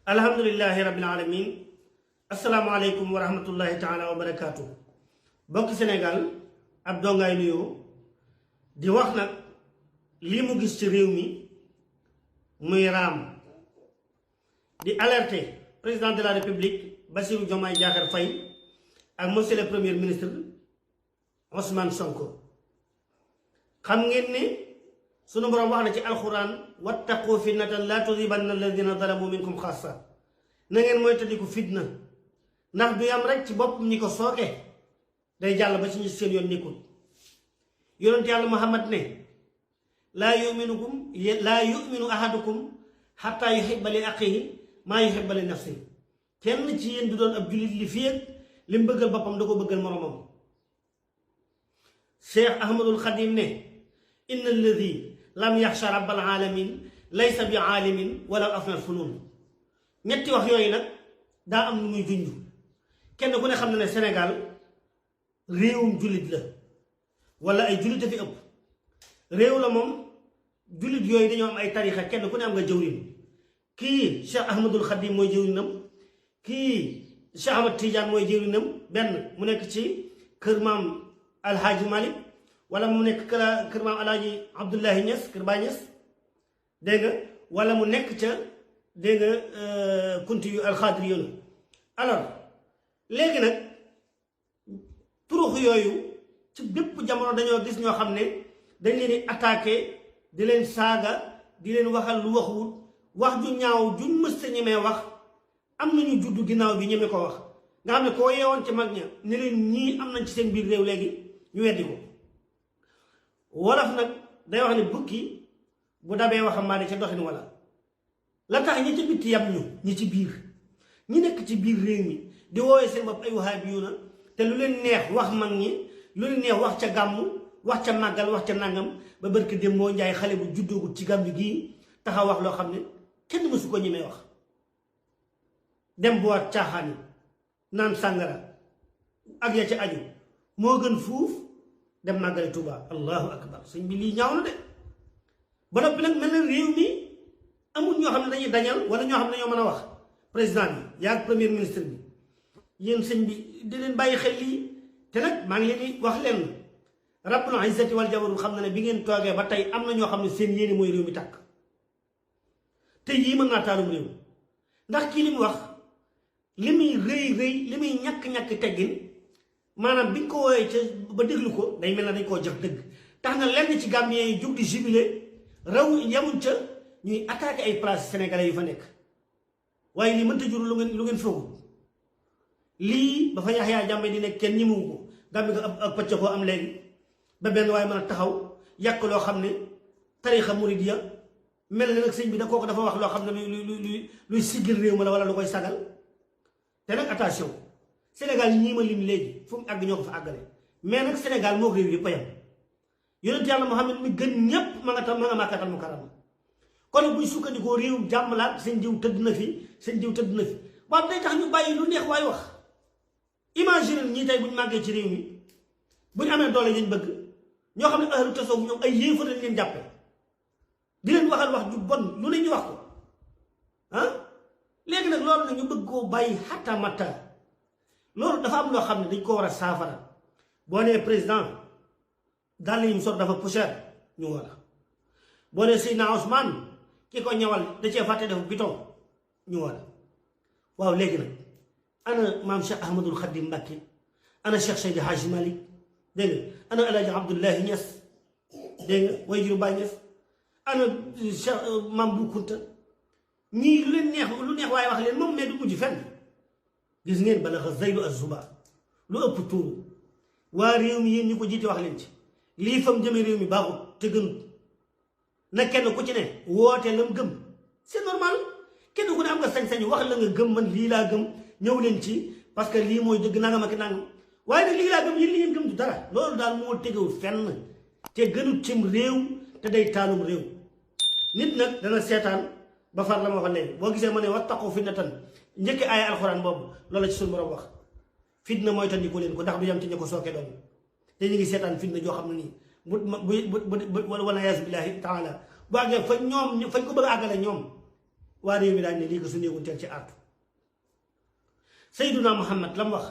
alhamdulillahi rabbil alamin asalaamaaleykum wa rahmatullahi taala wa barakaatu. bokki Sénégal ab dongaay nuyoo di wax nag lii mu gis ci réew mi muy raam di alerter président de la république Bassirou Diomaye Diakhar Faye ak monsieur le premier ministre Ousmane Sonko. xam ngeen ne sunu borom wax na ci alxuraan wattaqu fitnatan laa tusibanna alladina zalamu minkum xaassa na ngeen moytandiku fitna ndax du yam rek ci boppam ñi ko sooke day jàll ba ci ñi seen yoon nekkul. yonent yàlla Muhammad ne laa yuminu ahadukum xataa yuhibba li axihi maa yuhibba li nafsihi. kenn ci yéen du doon ab jullit li fii ak li mu bëggal boppam da ko bëggal moromam. Cheikh Ahmadul Xadim ne inna alladi lam yaxsha rabbal alamin laysa bi aalimin wala afnal funun. ñetti wax yooyu nag daa am lu muy junj. kenn ku ne xam na ne Sénégal réewum jullit la wala ay jullit a fi ëpp. réew la moom jullit yooyu dañoo am ay tarixa kenn ku ne am nga jëwriñ. kii Cheikh Ahmadul Xadim mooy jëwriñam, kii Cheikh Ahmad Tidiane mooy jëwriñam, benn mu nekk ci kër maam Alhaaji Malick wala mu nekk kër maam Alhaaji Abdullahi Niass kër Baay Niass dégg nga, wala mu nekk ca dégg nga kunti yu alxaadir yoonu. alors léegi nag turux yooyu ci bépp jamono dañoo gis ñoo xam ne dañ leen di attaqué di leen saaga di leen waxal lu waxul wax ju ñaaw juñ mës sa ñemee wax. am nañu juddu ginnaaw bi ñeme ko wax nga xam ne koo yeewoon ci mag ña ne leen ñii am nañ ci seen biir réew léegi ñu weddi ko. wolof nag day wax ne bukki bu dabee waxambaane ca doxin wala la tax ñi ci bitti yam ñu ñi ci biir ñi nekk ci biir réew mi di woowee seen bopp ay wahabiyuuna te lu leen neex wax mag ñi lu leen neex wax ca gàmmu wax ca màggal wax ca nangam ba barki dem moo njaay xale bu juddoogut ci gàmmu gii taxaw wax loo xam ne kenn mësu ko ñemee wax. dem boîte caaxaan yi naan sàngara ak ya ca aju moo gën fuuf dem màggale Tuuba. allahu akbar sëñ bi lii ñaaw na de ba noppi nag mel na réew mi amul ñoo xam ne dañuy dañal wala ñoo xam ne ñoo mën a wax. président bi yaa premier ministre bi yéen sëñ bi di leen bàyyi xel lii te nag maa ngi leen di wax leen rabbul izzati wal jabarut xam na ne bi ngeen toogee ba tey am na ñoo xam ne seen yéene mooy réew mi tàkk te yii mën naa taalum réew ndax kii li mu wax li muy rëy li muy ñàkk-ñàkk teggin maanaam biñ ko woowee ca ba déglu ko day mel na dañ koo jox dëgg tax na lenn ci Gambien yi jug di jubilé raw yamuñ ca ñuy attaqué ay place sénégalais yu fa nekk. waaye lii mënta jur lu ngeen foogu lii ba fa Yaxya Jàmme di nekk kenn ñi mu ko Gàmbi nga ak pacc koo am léegi ba benn waaye mën a taxaw yàq loo xam ne tarixa muridiya mel na nag sëñ bi da kooku dafa wax loo xam ne luy siggil réew ma la wala lu koy sagal. te nag attention Sénégal ñii ma lim léegi fu mu àgg ñoo ko fa àggale mais nag Sénégal moo réew yëpp a yam yonent yàlla Muhammad mi gën ñépp ma nga Makkatal Mukarrama kon buñ sukkandikoo réewum jàmm la seen jiw tëdd na fi seen jiw tëdd na fi waaw day tax ñu bàyyi lu neex waaye wax. imagine ñii tey buñ màggee ci réew mi buñ amee doole yañ bëgg ñoo xam ne ahlu tasawuf ñoom ay yéefar lañ leen jàppe di leen waxal wax ju bon lu ne ñu wax ko ah. léegi nag loolu nag ñu bëgg koo bàyyi xatta matta loolu dafa am loo xam ne dañ ko war a saafara. boo nee président dàll yi mu sor dafa poussière ñu war a boo nee Seydina Ousmane ki ko ñawal da cee fàtte def biton ñu war a waaw léegi nag ana maam Cheikh Ahmadul Xadim Mbàkke ana Cheikh Seydi Hadji Malick dégg nga ana El Hadj Abdoulahi Niass dégg nga way juru Baay Niass ana Cheikh maam Bu Kunta ñii lu leen neex waaye wax leen moom mais du mujj fenn. gis ngeen bala xa zaylu azuba lu ëpp tuuru waa réew mi yéen ñi ko jiite wax leen ci lii fam jëme réew mi baaxut te gënut na kenn ku ci ne woote lam gëm c'est normal kenn ku ne am nga sañ-sañu wax la nga gëm man lii laa gëm ñëw leen ci parce que lii mooy dëgg nangam ak nangam waaye nag lii laa gëm yéen li ngeen gëm du dara loolu daal moo tegewul fenn te gënut cim réew te day taalum réew. nit nag dana seetaan ba far la ma waxoon léegi boo gisee ma ne wattaqu fitnatan njëkk aaya alxuraan boobu loolu la ci suñu borom wax fitna mooy tandiku leen ko ndax du yam ci ña ko sooke doon te ñu ngi seetaan fitna joo xam ne nii bu wala yaasu billaahi taala bu àggee fañ ko bëgg a àggale ñoom waa réew mi daañ ne lii ko su néegun teel ci artu Sayyiduna Muhammad la mu wax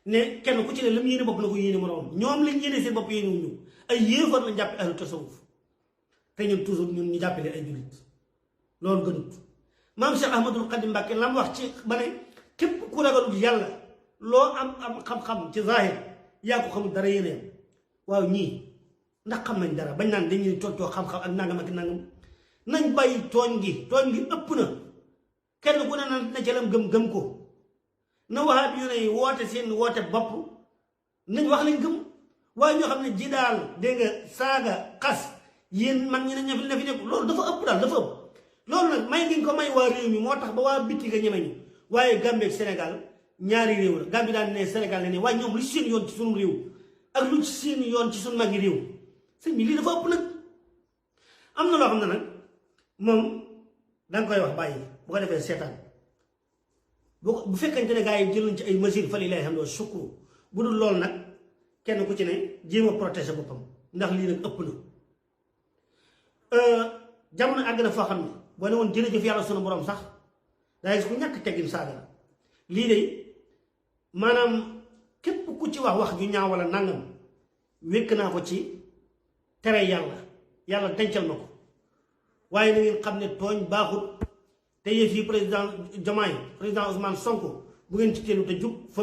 ne kenn ku ci ne lam yéene bopp na ko yéene moroom ñoom lañ yéene seen bopp yéene wuñu ay yéefar lañ jàppe ahlu tasawuf te ñun toujours ñun ñu jàppale ay jullit loolu gënut maam Cheikh Ahmadul Xadim Mbàkke la mu wax ci ba ne képp ku ragalul yàlla loo am xam-xam ci zahir yaa ko xamul dara yéene yam waaw ñii ndax xam nañ dara bañ naan dañuy tontoo xam-xam ak nangam ak nangam nañ bàyyi tooñ gi ëpp na kenn ku ne na jëlam gëm ko na waxaat yu ne woote seen woote bopp nañ wax lañ gëm waaye ñoo xam ne ji daal dégg nga saaga xas yéen mag ñi ne ña fi nekk loolu dafa ëpp daal dafa ëpp loolu nag may ngi ko may waa réew mi moo tax ba waa bitti nga ñeme ñu waaye Gambie ak Sénégal ñaari réew la Gambie daan ne Sénégal ne waaye ñoom lu ci seen yoon ci sunu réew ak lu ci seen yoon ci sunu magi réew sëñ bi lii dafa ëpp nag am na loo xam ne nag moom danga koy wax bàyyi bu ko defee seetaan bu fekkente ne gars yi jël nañ ci ay mesures fa lillahi alhamdu wa shukru bu dul loolu nag kenn ku ci ne jéem a protéger boppam ndax lii nag ëpp na jamono àgg na foo xam ne boo ne woon jërëjëf yàlla sunu borom sax daa gis ku ñàkk teggin saaga la lii de maanaam képp ku ci wax ju ñaaw wala nangam wékk naa ko ci tere yàlla dencal ma ko waaye na ngeen xam ne tooñ baaxut te yëf yi président Diomaye président Ousmane Sonko bu ngeen ci teelu te jug fa